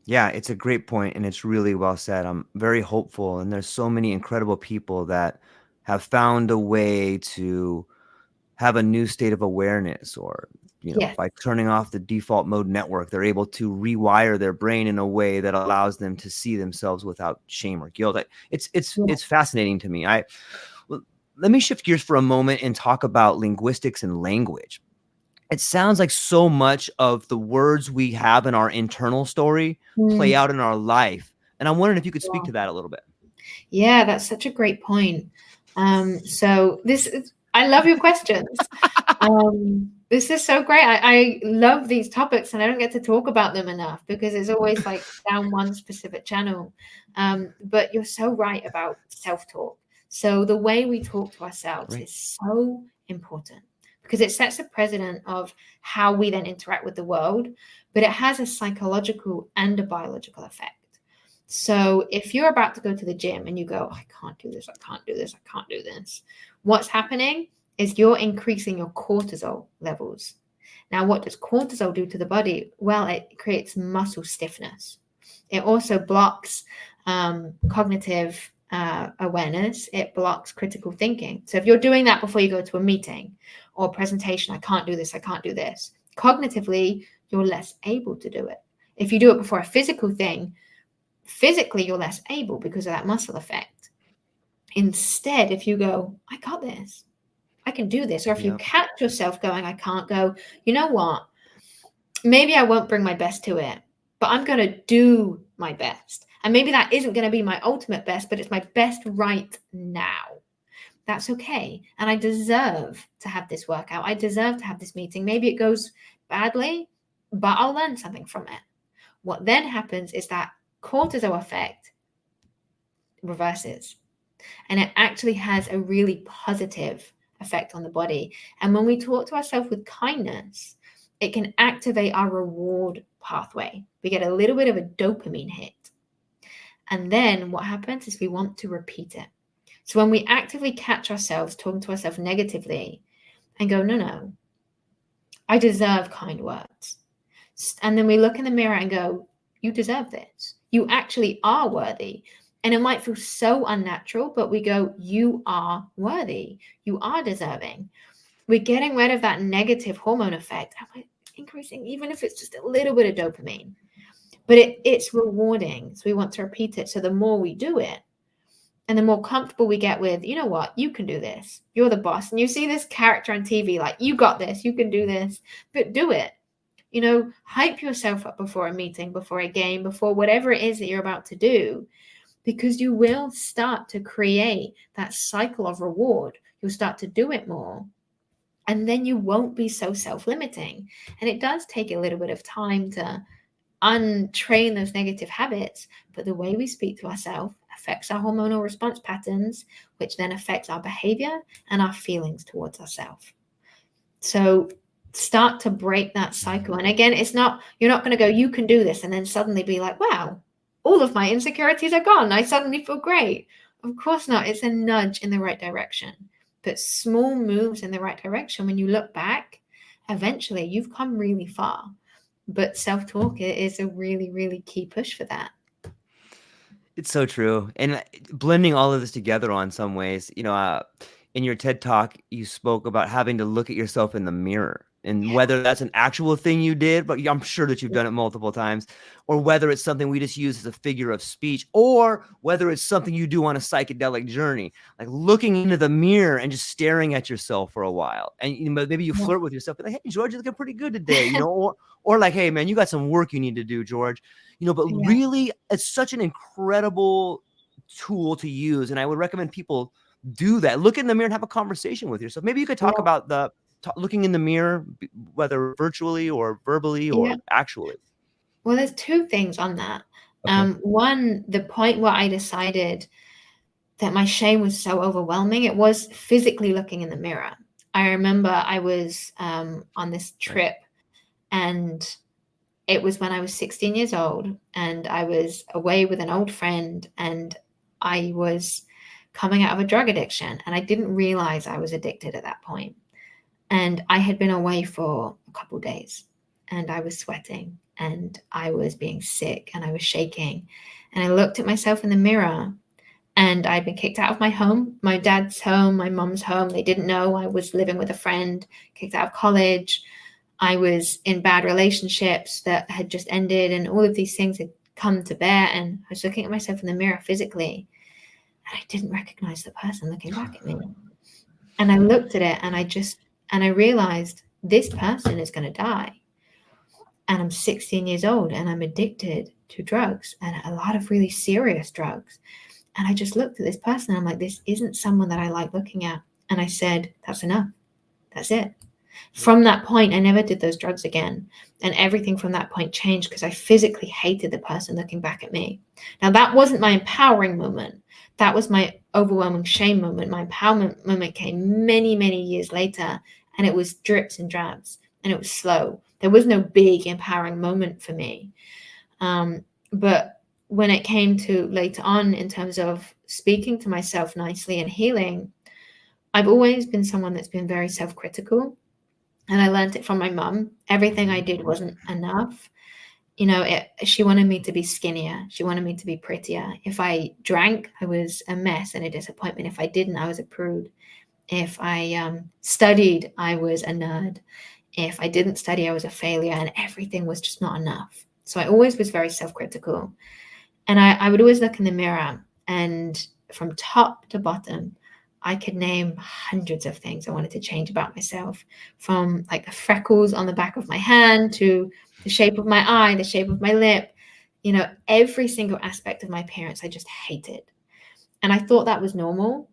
Yeah, it's a great point, and it's really well said. I'm very hopeful, and there's so many incredible people that have found a way to have a new state of awareness, or Yes. by turning off the default mode network, they're able to rewire their brain in a way that allows them to see themselves without shame or guilt. It's fascinating to me. Let me shift gears for a moment and talk about linguistics and language. It sounds like so much of the words we have in our internal story play out in our life. And I'm wondering if you could speak to that a little bit. Yeah, that's such a great point. So I love your questions. This is so great. I love these topics, and I don't get to talk about them enough because it's always like down one specific channel. But you're so right about self-talk. So the way we talk to ourselves is so important because it sets a precedent of how we then interact with the world, but it has a psychological and a biological effect. So if you're about to go to the gym and you go, I can't do this, I can't do this, I can't do this, what's happening is you're increasing your cortisol levels. Now, what does cortisol do to the body? Well, it creates muscle stiffness. It also blocks cognitive awareness. It blocks critical thinking. So if you're doing that before you go to a meeting or presentation, I can't do this, I can't do this, cognitively, you're less able to do it. If you do it before a physical thing, physically you're less able because of that muscle effect. Instead, if you go, I got this, I can do this, or if you catch yourself going, I can't, go, you know what, maybe I won't bring my best to it, but I'm going to do my best. And maybe that isn't going to be my ultimate best, but it's my best right now. That's okay. And I deserve to have this workout. I deserve to have this meeting. Maybe it goes badly, but I'll learn something from it. What then happens is that cortisol effect reverses, and it actually has a really positive effect on the body. And when we talk to ourselves with kindness, it can activate our reward pathway. We get a little bit of a dopamine hit. And then what happens is we want to repeat it. So when we actively catch ourselves talking to ourselves negatively and go, no, I deserve kind words. And then we look in the mirror and go, you deserve this. You actually are worthy. And it might feel so unnatural, but we go, you are worthy. You are deserving. We're getting rid of that negative hormone effect. And we're increasing, even if it's just a little bit of dopamine. But it's rewarding. So we want to repeat it. So the more we do it, and the more comfortable we get with, you know what, you can do this. You're the boss. And you see this character on TV, like, you got this, you can do this, but do it. Hype yourself up before a meeting, before a game, before whatever it is that you're about to do, because you will start to create that cycle of reward. You'll start to do it more. And then you won't be so self-limiting. And it does take a little bit of time to untrain those negative habits, but the way we speak to ourselves affects our hormonal response patterns, which then affects our behavior and our feelings towards ourselves. So start to break that cycle. And again, you're not going to go, you can do this, and then suddenly be like, wow, all of my insecurities are gone, I suddenly feel great. Of course not. It's a nudge in the right direction. But small moves in the right direction, when you look back, eventually you've come really far. But self-talk is a really, really key push for that. It's so true. And blending all of this together on some ways, in your TED Talk, you spoke about having to look at yourself in the mirror, and whether that's an actual thing you did, but I'm sure that you've done it multiple times, or whether it's something we just use as a figure of speech, or whether it's something you do on a psychedelic journey, like looking into the mirror and just staring at yourself for a while. And maybe you flirt with yourself, like, hey, George, you're looking pretty good today, or like, hey, man, you got some work you need to do, George. But really, it's such an incredible tool to use. And I would recommend people do that. Look in the mirror and have a conversation with yourself. Maybe you could talk about looking in the mirror, whether virtually or verbally Yeah. or actually? Well, there's two things on that. Okay. One, the point where I decided that my shame was so overwhelming, it was physically looking in the mirror. I remember I was on this Right. trip, and it was when I was 16 years old, and I was away with an old friend, and I was coming out of a drug addiction, and I didn't realize I was addicted at that point. And I had been away for a couple of days, and I was sweating, and I was being sick, and I was shaking. And I looked at myself in the mirror, and I'd been kicked out of my home, my dad's home, my mom's home. They didn't know I was living with a friend, kicked out of college. I was in bad relationships that had just ended, and all of these things had come to bear. And I was looking at myself in the mirror physically, and I didn't recognize the person looking back at me. And I looked at it, and I realized this person is going to die. And I'm 16 years old, and I'm addicted to drugs, and a lot of really serious drugs. And I just looked at this person, and I'm like, this isn't someone that I like looking at. And I said, that's enough. That's it. From that point, I never did those drugs again. And everything from that point changed because I physically hated the person looking back at me. Now, that wasn't my empowering moment. That was my overwhelming shame moment. My empowerment moment came many, many years later, and it was drips and drabs, and it was slow. There was no big empowering moment for me. But when it came to later on, in terms of speaking to myself nicely and healing, I've always been someone that's been very self-critical. And I learned it from my mum. Everything I did wasn't enough. You know, she wanted me to be skinnier. She wanted me to be prettier. If I drank, I was a mess and a disappointment. If I didn't, I was a prude. If I studied, I was a nerd. If I didn't study, I was a failure, and everything was just not enough. So I always was very self-critical. And I would always look in the mirror, and from top to bottom, I could name hundreds of things I wanted to change about myself, from like the freckles on the back of my hand to the shape of my eye, the shape of my lip, you know, every single aspect of my appearance I just hated. And I thought that was normal.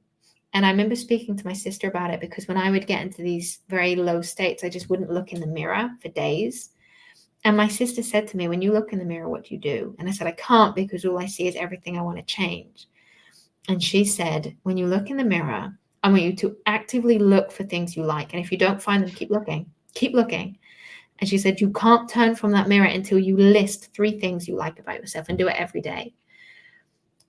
And I remember speaking to my sister about it, because when I would get into these very low states, I just wouldn't look in the mirror for days. And my sister said to me, when you look in the mirror, what do you do? And I said, I can't, because all I see is everything I want to change. And she said, when you look in the mirror, I want you to actively look for things you like. And if you don't find them, keep looking, keep looking. And she said, you can't turn from that mirror until you list 3 things you like about yourself, and do it every day.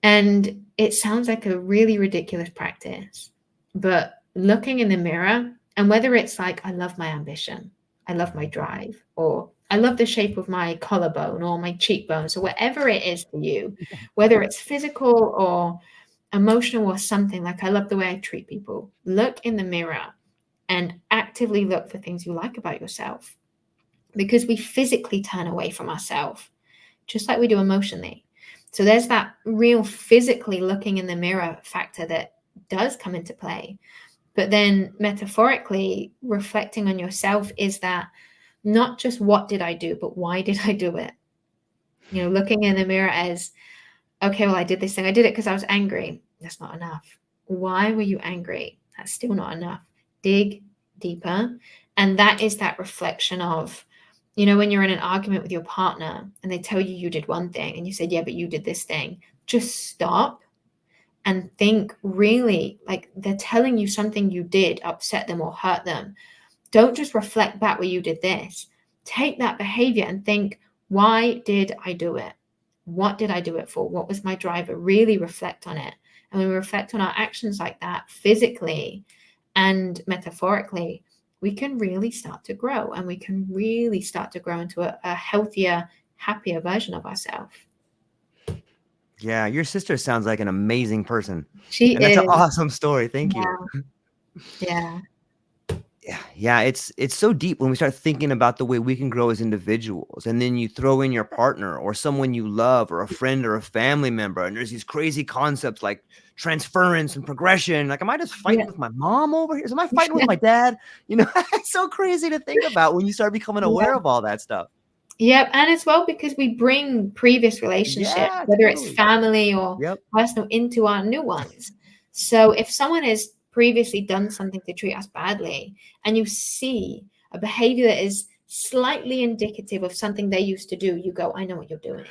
And it sounds like a really ridiculous practice, but looking in the mirror, and whether it's like, I love my ambition, I love my drive, or I love the shape of my collarbone or my cheekbones, or whatever it is for you, whether it's physical or emotional or something, like I love the way I treat people. Look in the mirror and actively look for things you like about yourself, because we physically turn away from ourselves just like we do emotionally. So there's that real physically looking in the mirror factor that does come into play. But then metaphorically, reflecting on yourself is that not just what did I do, but why did I do it? You know, looking in the mirror as, okay, well, I did this thing. I did it because I was angry. That's not enough. Why were you angry? That's still not enough. Dig deeper. And that is that reflection of, you know, when you're in an argument with your partner and they tell you you did one thing and you said, yeah, but you did this thing. Just stop and think, really, like, they're telling you something you did upset them or hurt them. Don't just reflect back where you did this. Take that behavior and think, why did I do it? What did I do it for? What was my driver? Really reflect on it. And when we reflect on our actions like that, physically and metaphorically, we can really start to grow, and we can really start to grow into a healthier, happier version of ourselves. Yeah, your sister sounds like an amazing person. She And that's an is. awesome story. Thank you. Yeah. Yeah, it's so deep when we start thinking about the way we can grow as individuals, and then you throw in your partner or someone you love or a friend or a family member, and there's these crazy concepts like transference and progression. Like, am I just fighting Yeah. with my mom over here? Am I fighting with my dad? You know, it's so crazy to think about when you start becoming aware of all that stuff. Yep. And as well, because we bring previous relationships, Yeah, whether it's totally. family or Yep. personal, into our new ones. So if someone is previously done something to treat us badly, and you see a behavior that is slightly indicative of something they used to do, you go, I know what you're doing.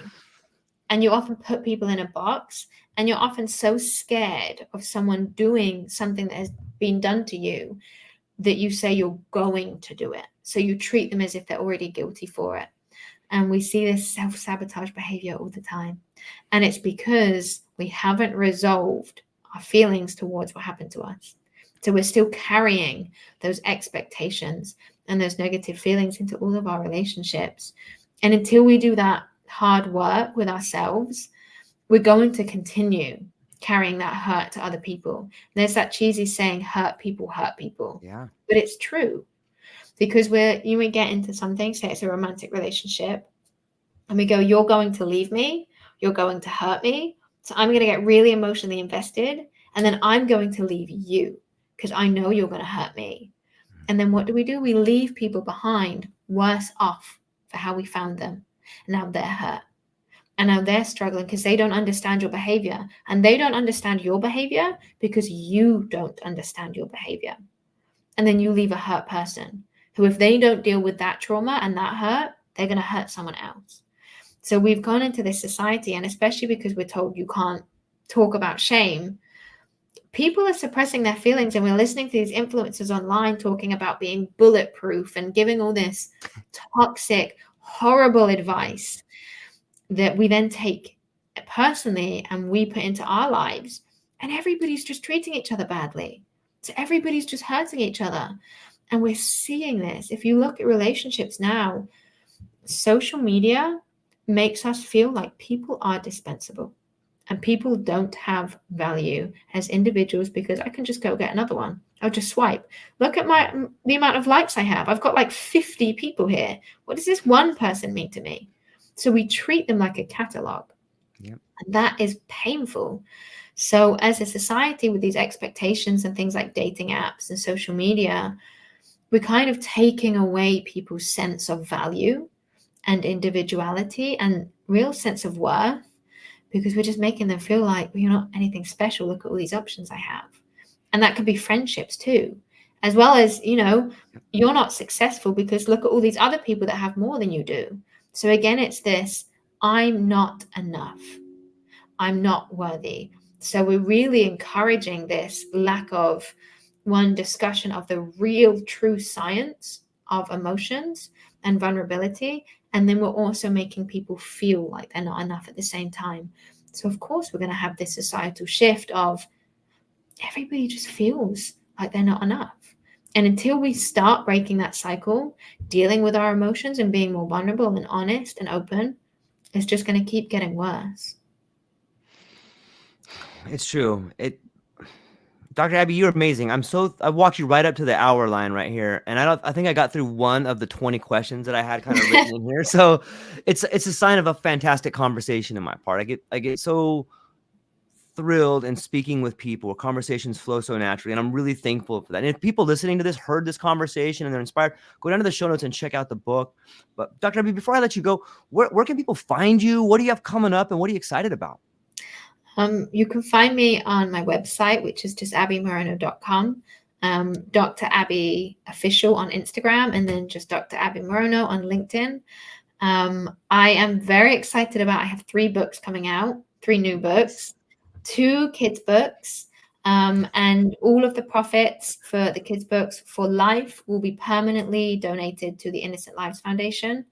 And you often put people in a box, and you're often so scared of someone doing something that has been done to you that you say you're going to do it. So you treat them as if they're already guilty for it. And we see this self-sabotage behavior all the time. And it's because we haven't resolved our feelings towards what happened to us. So we're still carrying those expectations and those negative feelings into all of our relationships. And until we do that hard work with ourselves, we're going to continue carrying that hurt to other people. There's that cheesy saying, hurt people. Yeah. But it's true. Because you may get into something, say it's a romantic relationship, and we go, you're going to leave me, you're going to hurt me, so I'm going to get really emotionally invested, and then I'm going to leave you because I know you're going to hurt me. And then what do? We leave people behind worse off for how we found them. And now they're hurt. And now they're struggling because they don't understand your behavior. And they don't understand your behavior because you don't understand your behavior. And then you leave a hurt person who, if they don't deal with that trauma and that hurt, they're going to hurt someone else. So we've gone into this society, and especially because we're told you can't talk about shame, people are suppressing their feelings, and we're listening to these influencers online talking about being bulletproof and giving all this toxic, horrible advice that we then take personally and we put into our lives, and everybody's just treating each other badly. So everybody's just hurting each other. And we're seeing this. If you look at relationships now, social media makes us feel like people are dispensable and people don't have value as individuals because I can just go get another one. I'll just swipe. Look at the amount of likes I have. I've got like 50 people here. What does this one person mean to me? So we treat them like a catalog. Yep. And that is painful. So as a society with these expectations and things like dating apps and social media, we're kind of taking away people's sense of value and individuality and real sense of worth because we're just making them feel like, well, you're not anything special. Look at all these options I have. And that could be friendships too, as well as, you're not successful because look at all these other people that have more than you do. So again, it's this, I'm not enough. I'm not worthy. So we're really encouraging this lack of discussion of the real true science of emotions and vulnerability. And then we're also making people feel like they're not enough at the same time. So of course, we're going to have this societal shift of everybody just feels like they're not enough. And until we start breaking that cycle, dealing with our emotions and being more vulnerable and honest and open, it's just going to keep getting worse. It's true. Dr. Abbie, you're amazing. I walked you right up to the hour line right here, and I think I got through one of the 20 questions that I had kind of written in here. So it's a sign of a fantastic conversation in my part. I get so thrilled in speaking with people where conversations flow so naturally, and I'm really thankful for that. And if people listening to this heard this conversation and they're inspired, go down to the show notes and check out the book. But Dr. Abbie, before I let you go, where can people find you? What do you have coming up, and what are you excited about? You can find me on my website, which is just abbieMaroño.com, Dr. Abbie Official on Instagram, and then just Dr. Abbie Maroño on LinkedIn. I am very excited I have 3 books coming out, 3 new books, 2 kids' books, and all of the profits for the kids' books for life will be permanently donated to the Innocent Lives Foundation.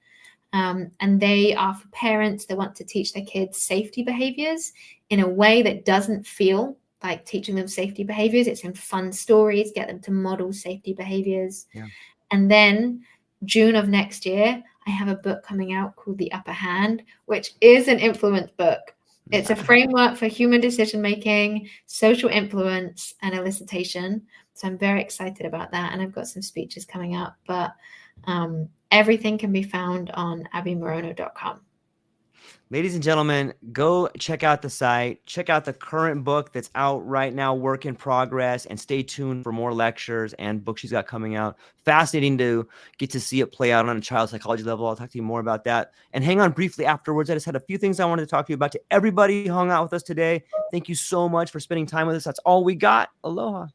And they are for parents that want to teach their kids safety behaviors in a way that doesn't feel like teaching them safety behaviors. It's in fun stories, get them to model safety behaviors. Yeah. And then June of next year, I have a book coming out called The Upper Hand, which is an influence book. It's a framework for human decision-making, social influence, and elicitation. So I'm very excited about that. And I've got some speeches coming up, but everything can be found on abbieMaroño.com. Ladies and gentlemen, go check out the site, check out the current book that's out right now, work in progress, and stay tuned for more lectures and books she's got coming out. Fascinating to get to see it play out on a child psychology level. I'll talk to you more about that. And hang on briefly afterwards. I just had a few things I wanted to talk to you about. To everybody who hung out with us today, thank you so much for spending time with us. That's all we got. Aloha.